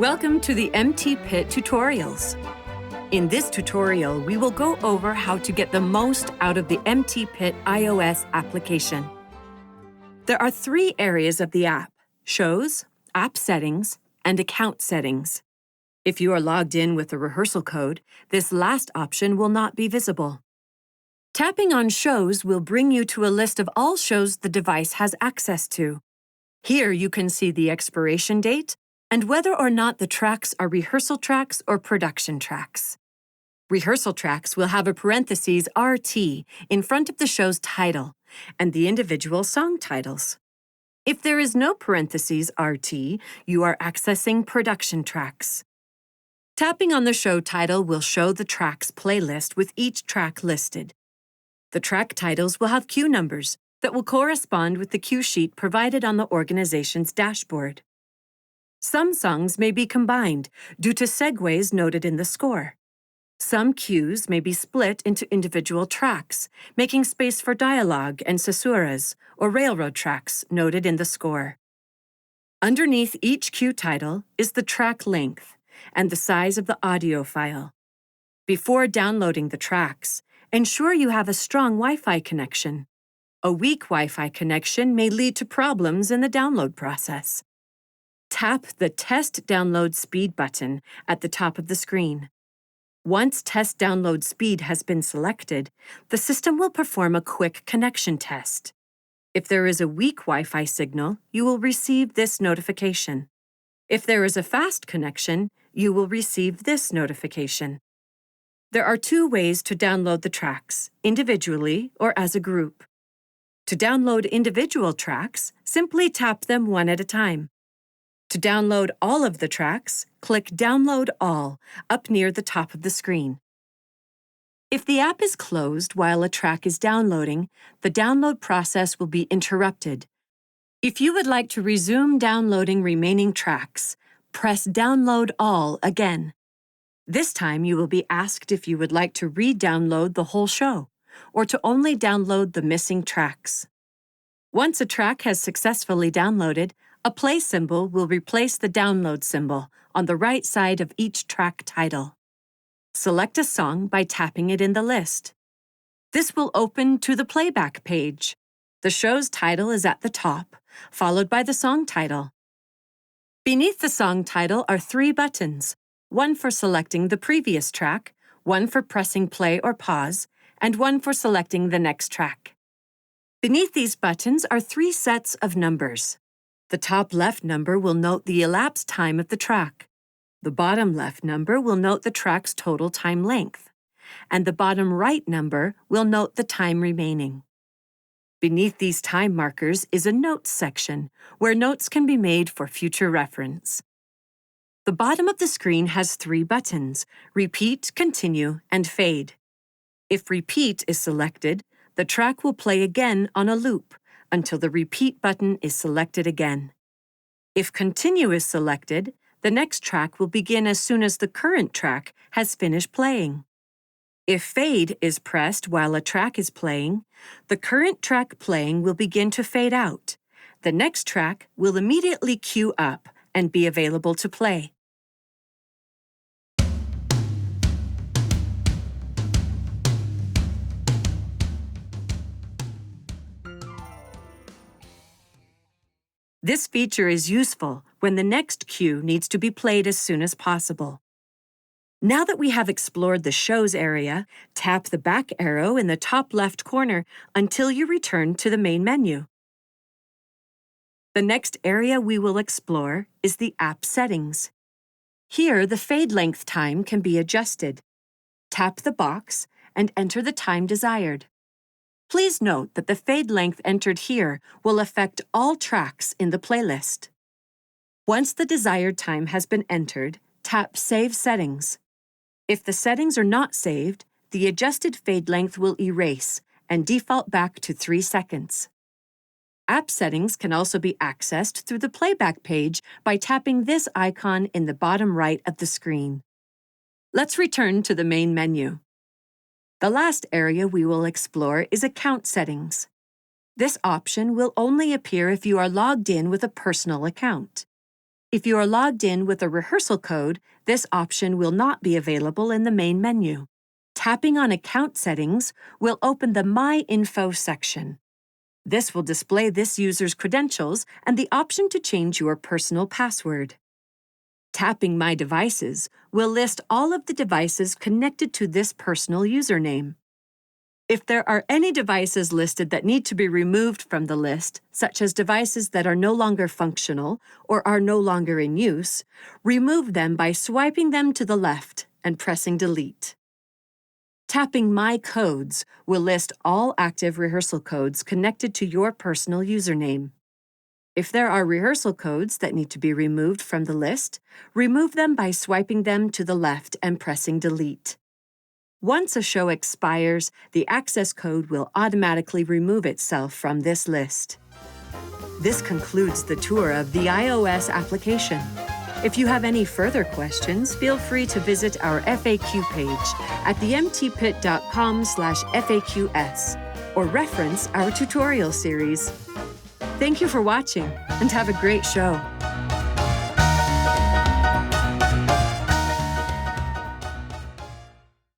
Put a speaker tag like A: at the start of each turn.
A: Welcome to the MT Pit tutorials. In this tutorial, we will go over how to get the most out of the MT Pit iOS application. There are three areas of the app: Shows, App Settings, and Account Settings. If you are logged in with the rehearsal code, this last option will not be visible. Tapping on Shows will bring you to a list of all shows the device has access to. Here you can see the expiration date and whether or not the tracks are rehearsal tracks or production tracks. Rehearsal tracks will have a parentheses RT in front of the show's title and the individual song titles. If there is no parentheses RT, you are accessing production tracks. Tapping on the show title will show the tracks playlist with each track listed. The track titles will have cue numbers that will correspond with the cue sheet provided on the organization's dashboard. Some songs may be combined due to segues noted in the score. Some cues may be split into individual tracks, making space for dialogue and casuras, or railroad tracks noted in the score. Underneath each cue title is the track length and the size of the audio file. Before downloading the tracks, ensure you have a strong Wi-Fi connection. A weak Wi-Fi connection may lead to problems in the download process. Tap the Test Download Speed button at the top of the screen. Once Test Download Speed has been selected, the system will perform a quick connection test. If there is a weak Wi-Fi signal, you will receive this notification. If there is a fast connection, you will receive this notification. There are two ways to download the tracks, individually or as a group. To download individual tracks, simply tap them one at a time. To download all of the tracks, click Download All up near the top of the screen. If the app is closed while a track is downloading, the download process will be interrupted. If you would like to resume downloading remaining tracks, press Download All again. This time you will be asked if you would like to re-download the whole show or to only download the missing tracks. Once a track has successfully downloaded, a play symbol will replace the download symbol on the right side of each track title. Select a song by tapping it in the list. This will open to the Playback Page. The show's title is at the top, followed by the song title. Beneath the song title are three buttons, one for selecting the previous track, one for pressing play or pause, and one for selecting the next track. Beneath these buttons are three sets of numbers. The top left number will note the elapsed time of the track. The bottom left number will note the track's total time length. And the bottom right number will note the time remaining. Beneath these time markers is a Notes section, where notes can be made for future reference. The bottom of the screen has three buttons: Repeat, Continue, and Fade. If Repeat is selected, the track will play again on a loop until the Repeat button is selected again. If Continue is selected, the next track will begin as soon as the current track has finished playing. If Fade is pressed while a track is playing, the current track playing will begin to fade out. The next track will immediately queue up and be available to play. This feature is useful when the next cue needs to be played as soon as possible. Now that we have explored the Shows area, tap the back arrow in the top left corner until you return to the main menu. The next area we will explore is the App Settings. Here, the fade length time can be adjusted. Tap the box and enter the time desired. Please note that the fade length entered here will affect all tracks in the playlist. Once the desired time has been entered, tap Save Settings. If the settings are not saved, the adjusted fade length will erase and default back to 3 seconds. App settings can also be accessed through the Playback Page by tapping this icon in the bottom right of the screen. Let's return to the main menu. The last area we will explore is Account Settings. This option will only appear if you are logged in with a personal account. If you are logged in with a rehearsal code, this option will not be available in the main menu. Tapping on Account Settings will open the My Info section. This will display this user's credentials and the option to change your personal password. Tapping My Devices will list all of the devices connected to this personal username. If there are any devices listed that need to be removed from the list, such as devices that are no longer functional or are no longer in use, remove them by swiping them to the left and pressing Delete. Tapping My Codes will list all active rehearsal codes connected to your personal username. If there are rehearsal codes that need to be removed from the list, remove them by swiping them to the left and pressing Delete. Once a show expires, the access code will automatically remove itself from this list. This concludes the tour of the iOS application. If you have any further questions, feel free to visit our FAQ page at themtpit.com/FAQs or reference our tutorial series. Thank you for watching and have a great show.